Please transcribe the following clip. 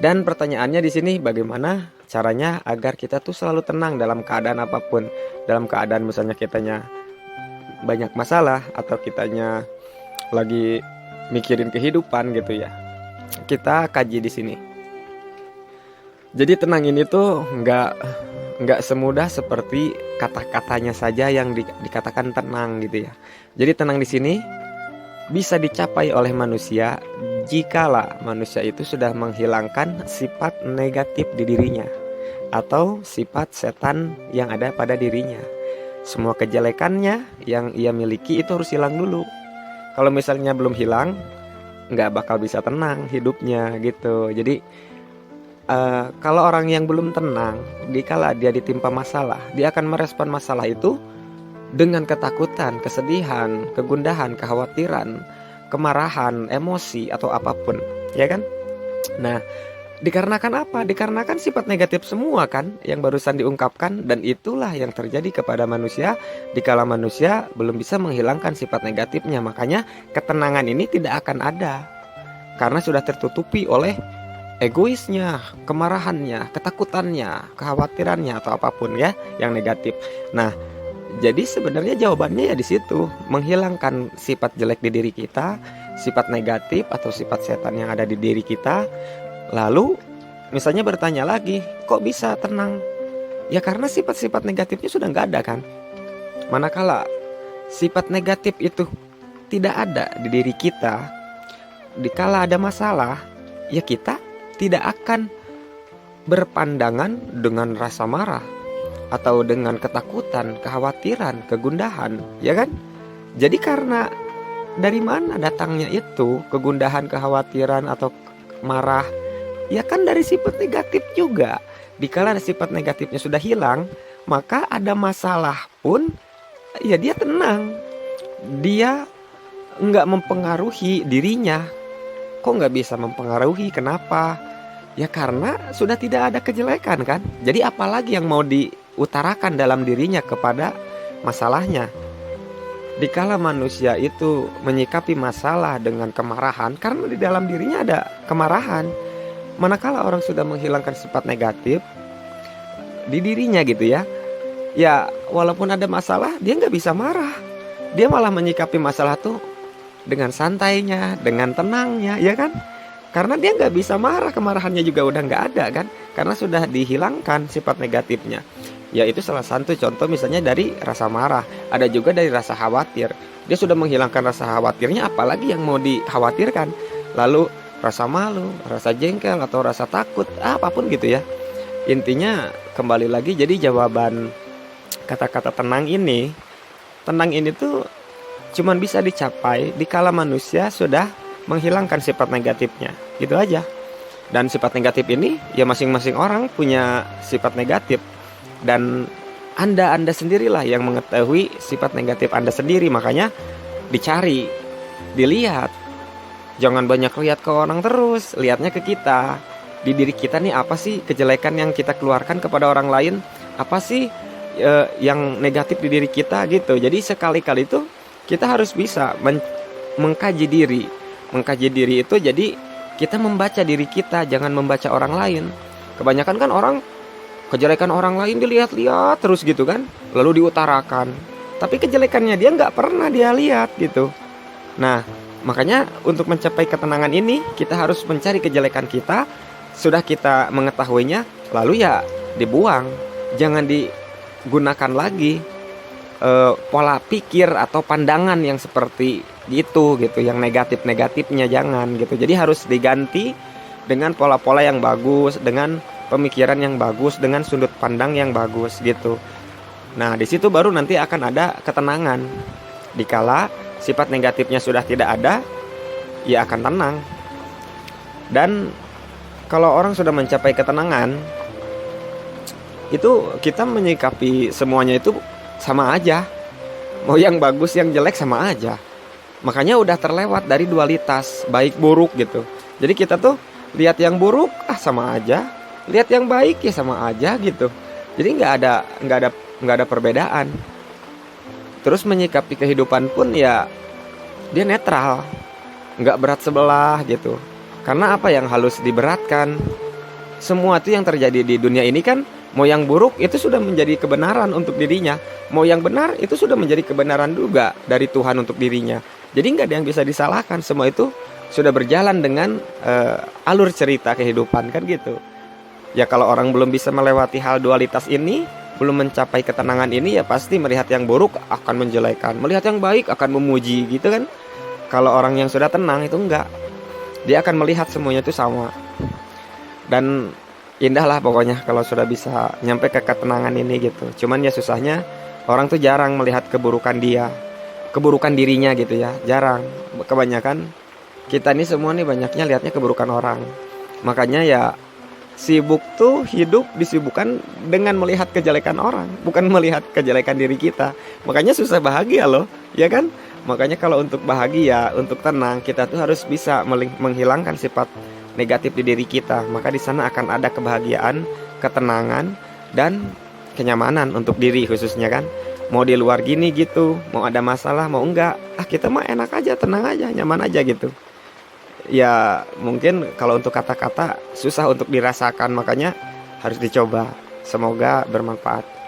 Dan pertanyaannya di sini bagaimana caranya agar kita tuh selalu tenang dalam keadaan apapun. Dalam keadaan misalnya kitanya banyak masalah atau kitanya lagi mikirin kehidupan gitu ya. Kita kaji di sini. Jadi tenang ini tuh nggak semudah seperti kata-katanya saja yang dikatakan tenang gitu ya. Jadi tenang di sini bisa dicapai oleh manusia jikalau manusia itu sudah menghilangkan sifat negatif di dirinya atau sifat setan yang ada pada dirinya. Semua kejelekannya yang ia miliki itu harus hilang dulu. Kalau misalnya belum hilang, nggak bakal bisa tenang hidupnya gitu. Jadi kalau orang yang belum tenang, dikala dia ditimpa masalah, dia akan merespon masalah itu dengan ketakutan, kesedihan, kegundahan, kekhawatiran, kemarahan, emosi atau apapun, ya kan? Nah, dikarenakan apa? Dikarenakan sifat negatif semua kan yang barusan diungkapkan, dan itulah yang terjadi kepada manusia dikala manusia belum bisa menghilangkan sifat negatifnya. Makanya ketenangan ini tidak akan ada karena sudah tertutupi oleh egoisnya, kemarahannya, ketakutannya, kekhawatirannya atau apapun ya yang negatif. Nah, jadi sebenarnya jawabannya ya di situ, menghilangkan sifat jelek di diri kita, sifat negatif atau sifat setan yang ada di diri kita. Lalu misalnya bertanya lagi, kok bisa tenang? Ya karena sifat-sifat negatifnya sudah nggak ada kan. Manakala sifat negatif itu tidak ada di diri kita, dikala ada masalah, ya kita tidak akan berpandangan dengan rasa marah atau dengan ketakutan, kekhawatiran, kegundahan, ya kan? Jadi karena dari mana datangnya itu kegundahan, kekhawatiran atau marah? Ya kan dari sifat negatif juga. Dikala sifat negatifnya sudah hilang, maka ada masalah pun ya dia tenang. Dia nggak mempengaruhi dirinya. Kok nggak bisa mempengaruhi? Kenapa? Ya karena sudah tidak ada kejelekan kan. Jadi apalagi yang mau diutarakan dalam dirinya kepada masalahnya. Dikala manusia itu menyikapi masalah dengan kemarahan, karena di dalam dirinya ada kemarahan. Manakala orang sudah menghilangkan sifat negatif di dirinya gitu ya, ya walaupun ada masalah dia nggak bisa marah. Dia malah menyikapi masalah tuh dengan santainya, dengan tenangnya, ya kan? Karena dia nggak bisa marah, kemarahannya juga udah nggak ada kan? Karena sudah dihilangkan sifat negatifnya. Ya itu salah satu contoh misalnya dari rasa marah. Ada juga dari rasa khawatir. Dia sudah menghilangkan rasa khawatirnya, apalagi yang mau dikhawatirkan. Lalu rasa malu, rasa jengkel atau rasa takut, apapun gitu ya. Intinya kembali lagi, jadi jawaban kata-kata tenang ini tuh cuman bisa dicapai dikala manusia sudah menghilangkan sifat negatifnya, gitu aja. Dan sifat negatif ini ya masing-masing orang punya sifat negatif, dan anda sendirilah yang mengetahui sifat negatif Anda sendiri. Makanya dicari, dilihat, jangan banyak lihat ke orang terus, lihatnya ke kita. Di diri kita nih apa sih kejelekan yang kita keluarkan kepada orang lain, apa sih yang negatif di diri kita gitu. Jadi sekali-kali itu kita harus bisa mengkaji diri. Mengkaji diri itu jadi kita membaca diri kita, jangan membaca orang lain. Kebanyakan kan orang kejelekan orang lain dilihat-lihat terus gitu kan, lalu diutarakan. Tapi kejelekannya dia nggak pernah dia lihat gitu. Nah, makanya untuk mencapai ketenangan ini kita harus mencari kejelekan kita. Sudah kita mengetahuinya, lalu ya dibuang. Jangan digunakan lagi pola pikir atau pandangan yang seperti itu gitu, yang negatif-negatifnya jangan gitu. Jadi harus diganti dengan pola-pola yang bagus, dengan pemikiran yang bagus, dengan sudut pandang yang bagus gitu. Nah, di situ baru nanti akan ada ketenangan. Dikala sifat negatifnya sudah tidak ada, ya akan tenang. Dan kalau orang sudah mencapai ketenangan, itu kita menyikapi semuanya itu sama aja. Mau yang bagus, yang jelek sama aja. Makanya udah terlewat dari dualitas baik buruk gitu. Jadi kita tuh lihat yang buruk sama aja, lihat yang baik ya sama aja gitu. Jadi nggak ada perbedaan. Terus menyikapi kehidupan pun ya dia netral, nggak berat sebelah gitu. Karena apa yang halus diberatkan, semua tuh yang terjadi di dunia ini kan, mau yang buruk itu sudah menjadi kebenaran untuk dirinya, mau yang benar itu sudah menjadi kebenaran juga dari Tuhan untuk dirinya. Jadi nggak ada yang bisa disalahkan, semua itu sudah berjalan dengan alur cerita kehidupan kan gitu. Ya kalau orang belum bisa melewati hal dualitas ini, belum mencapai ketenangan ini, ya pasti melihat yang buruk akan menjelekan, melihat yang baik akan memuji gitu kan. Kalau orang yang sudah tenang itu enggak, dia akan melihat semuanya itu sama. Dan indah lah pokoknya kalau sudah bisa nyampe ke ketenangan ini gitu. Cuman ya susahnya orang tuh jarang melihat keburukan dia, keburukan dirinya gitu ya, jarang. Kebanyakan kita nih semua nih banyaknya lihatnya keburukan orang. Makanya ya sibuk tuh hidup disibukkan dengan melihat kejelekan orang, bukan melihat kejelekan diri kita. Makanya susah bahagia loh, ya kan? Makanya kalau untuk bahagia, untuk tenang, kita tuh harus bisa menghilangkan sifat negatif di diri kita. Maka di sana akan ada kebahagiaan, ketenangan, dan kenyamanan untuk diri khususnya kan. Mau di luar gini gitu, mau ada masalah, mau enggak, kita mah enak aja, tenang aja, nyaman aja gitu. Ya mungkin kalau untuk kata-kata susah untuk dirasakan, makanya harus dicoba. Semoga bermanfaat.